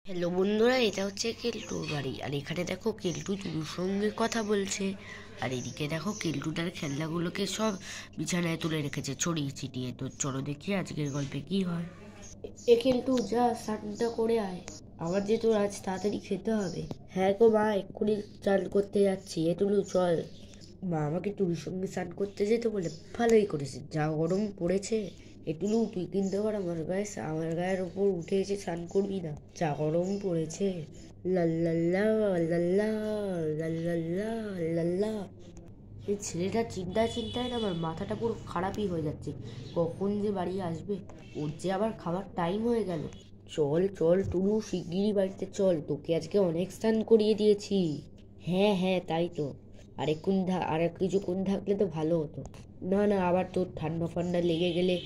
Hello বন্ধুরা, এটা হচ্ছে কেলটুর বাড়ি। আর এখানে দেখো কেলটু চুলুর সঙ্গে কথা বলছে। আর এদিকে দেখো কেলটুটার খেলনাগুলোকে সব বিছানায় তুলে রেখেছে ছড়িয়ে ছিটিয়ে। তো চলো দেখি আজকের গল্পে কি হয়। এ কেলটু, যা স্নানটা করে আয়, আবার যে তোর আজ তাড়াতাড়ি খেতে হবে। হ্যাঁ গো মা, এক্ষুনি চান করতে যাচ্ছি। এ টুলু চল। মা আমাকে টুলুর সঙ্গে স্নান করতে যেতে বলে ভালোই করেছে, যা গরম পড়েছে। এটুলু, তুই কিন্তু আবার আমার গায়ের ওপর উঠে এসে স্নান করবি না, যা গরম পড়েছে। লাল্লাল্লা লাল্লা লাল্লাল্লা লাল্লা। এই ছেলেটা চিন্তায় চিন্তায় না আমার মাথাটা পুরো খারাপই হয়ে যাচ্ছে। কখন যে বাড়ি আসবে, ওর যে আবার খাবার টাইম হয়ে গেল। চল চল টুলু, শিগগিরই বাড়িতে চল, তোকে আজকে অনেক স্নান করিয়ে দিয়েছি। হ্যাঁ হ্যাঁ, তাই তো। আর কিছুক্ষণ থাকলে তো ভালো হতো। না না, আবার তোর ঠান্ডা ফান্ডা লেগে গেলে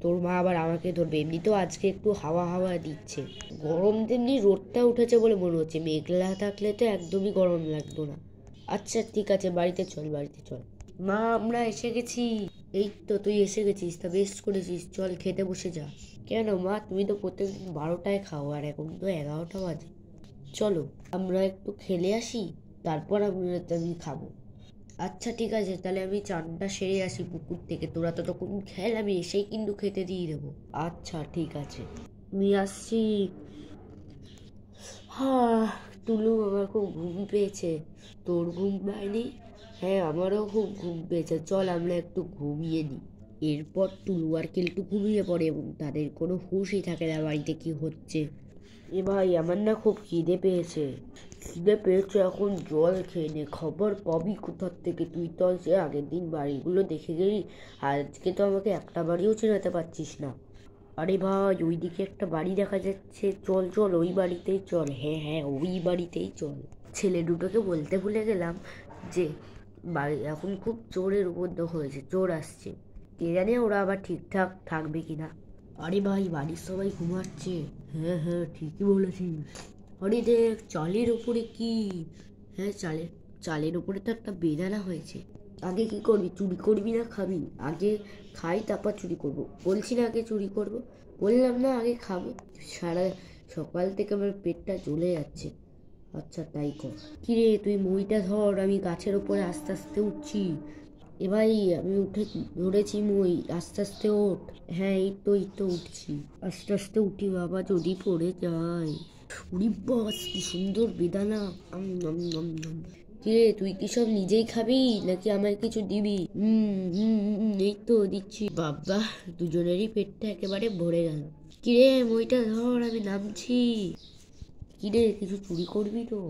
তোর মা আবার আমাকে ধরবে। এমনিতেও আজকে একটু হাওয়া হাওয়া দিচ্ছে, গরম তেমনি রোদটা উঠেছে বলে মনে হচ্ছে। মেঘলা থাকলে তো একদমই গরম লাগতো না। আচ্ছা ঠিক আছে, বাড়িতে চল বাড়িতে চল। মা, আমরা এসে গেছি। এই তো তুই এসে গেছিস, তা বেশ করেছিস, চল খেতে বসে যা। কেন মা, তুমি তো প্রত্যেকদিন 12টায় খাও, আর এখন তো 11টা বাজে। চলো আমরা একটু খেলে আসি, তারপর আমি খাবো। আচ্ছা ঠিক আছে, তাহলে আমি চানটা সেরে আসি পুকুর থেকে। তোরা তো তখন খেল, আমি এসেই কিন্তু খেতে দিয়ে দেবো। আচ্ছা ঠিক আছে, আমি আসছি। হ্যাঁ টুলু, আমার খুব ঘুম পেয়েছে। তোর ঘুম পায়নি? হ্যাঁ, আমারও খুব ঘুম পেয়েছে, চল আমরা একটু ঘুমিয়ে নিই। এরপর টুলু আর কেলটু ঘুমিয়ে পড়ে এবং তাদের কোনো হুঁশই থাকে না বাড়িতে কি হচ্ছে। এ ভাই, আমার না খুব খিদে পেয়েছে, এখন জল খেয়ে নে। খবর পাবি কোথার থেকে? তুই তো সে আগের দিন বাড়িগুলো দেখে গেলি, আজকে তো আমাকে একটা বাড়িও চেনাতে পারছিস না। আরে ভাই, ওইদিকে একটা বাড়ি দেখা যাচ্ছে, চল চল ওই বাড়িতেই চল। হ্যাঁ হ্যাঁ, ওই বাড়িতেই চল। ছেলে দুটোকে বলতে ভুলে গেলাম যে বাড়ি এখন খুব চোরের উপদ্রব হয়েছে, চোর আসছে। কে জানে ওরা আবার ঠিকঠাক থাকবে কিনা। আরে ভাই, বাড়ির সবাই ঘুমাচ্ছে। হ্যাঁ হ্যাঁ, ঠিকই বলেছিস। আরে দেখ, চালের ওপরে কি! হ্যাঁ, চালের ওপরে তো একটা বেদানা হয়েছে। আগে কি করবি, চুরি করবি না খাবি? আগে খাই, তারপর চুরি করব। বলছি না আগে চুরি করব, বললাম না আগে খাবো। সারা সকাল থেকে আমার পেটটা জ্বলে যাচ্ছে। আচ্ছা তাই কর। কিরে তুই মইটা ধর, আমি গাছের ওপরে আস্তে আস্তে উঠছি। এ ভাই, আমি ধরেছি মই, আস্তে আস্তে ওঠ। হ্যাঁ, এই তো উঠছি। আস্তে আস্তে উঠি বাবা, যদি পড়ে যায়। উরি বাস, কি সুন্দর বেদানা। কে তুই কি সব নিজেই খাবি নাকি আমায় কিছু দিবি? এই তো দিচ্ছি। বাবা, দুজনেরই পেটটা একেবারে ভরে গেল। কিরে মইটা ধর, আমি নামছি। কিরে, কিছু চুরি করবি তো?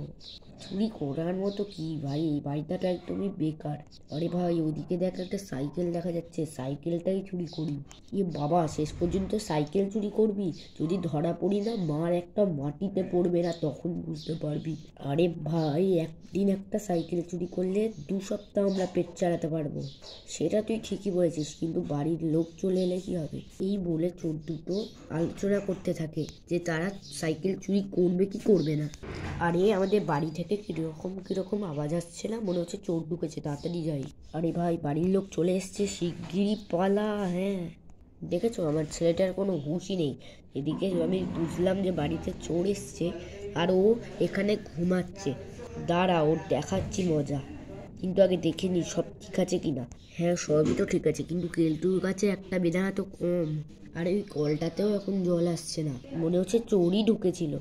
চুরি করার মতো কি ভাই, এই বাড়িটা তো একদমই বেকার। আরে ভাই, ওদিকে দেখ একটা সাইকেল দেখা যাচ্ছে, সাইকেলটাই চুরি করি। এ বাবা, শেষ পর্যন্ত সাইকেল চুরি করবি? যদি ধরা পড়ি না, মার একটা মাটিতে পড়বে না, তখন বুঝতে পারবি। আরে ভাই, একদিন একটা সাইকেল চুরি করলে 2 সপ্তাহ আমরা পেট চালাতে পারবো। সেটা তুই ঠিকই বলেছিস, কিন্তু বাড়ির লোক চলে এলে কি হবে? এই বলে চোর দুটো আলোচনা করতে থাকে যে তারা সাইকেল চুরি করবে কি করবে না। আরে আমাদের বাড়ি থেকে কিরকম কিরকম আওয়াজ আসছে না? মনে হচ্ছে চোর ঢুকেছে, তাড়াতাড়ি যাই। আরে ভাই, বাড়ির লোক চলে এসছে, শিগগিরই পালা। হ্যাঁ, দেখেছো আমার ছেলেটার কোনো হুঁশই নেই। এদিকে আমি বুঝলাম যে বাড়িতে চোর এসছে আর ও এখানে ঘুমাচ্ছে। দাঁড়া, ওর দেখাচ্ছি মজা। কিন্তু আগে দেখে নি সব ঠিক আছে কিনা। হ্যাঁ, সবই তো ঠিক আছে, কিন্তু কেলটুর কাছে একটা বেদানা তো কম। আর ওই কলটাতেও এখন জল আসছে না, মনে হচ্ছে চোরই ঢুকেছিল।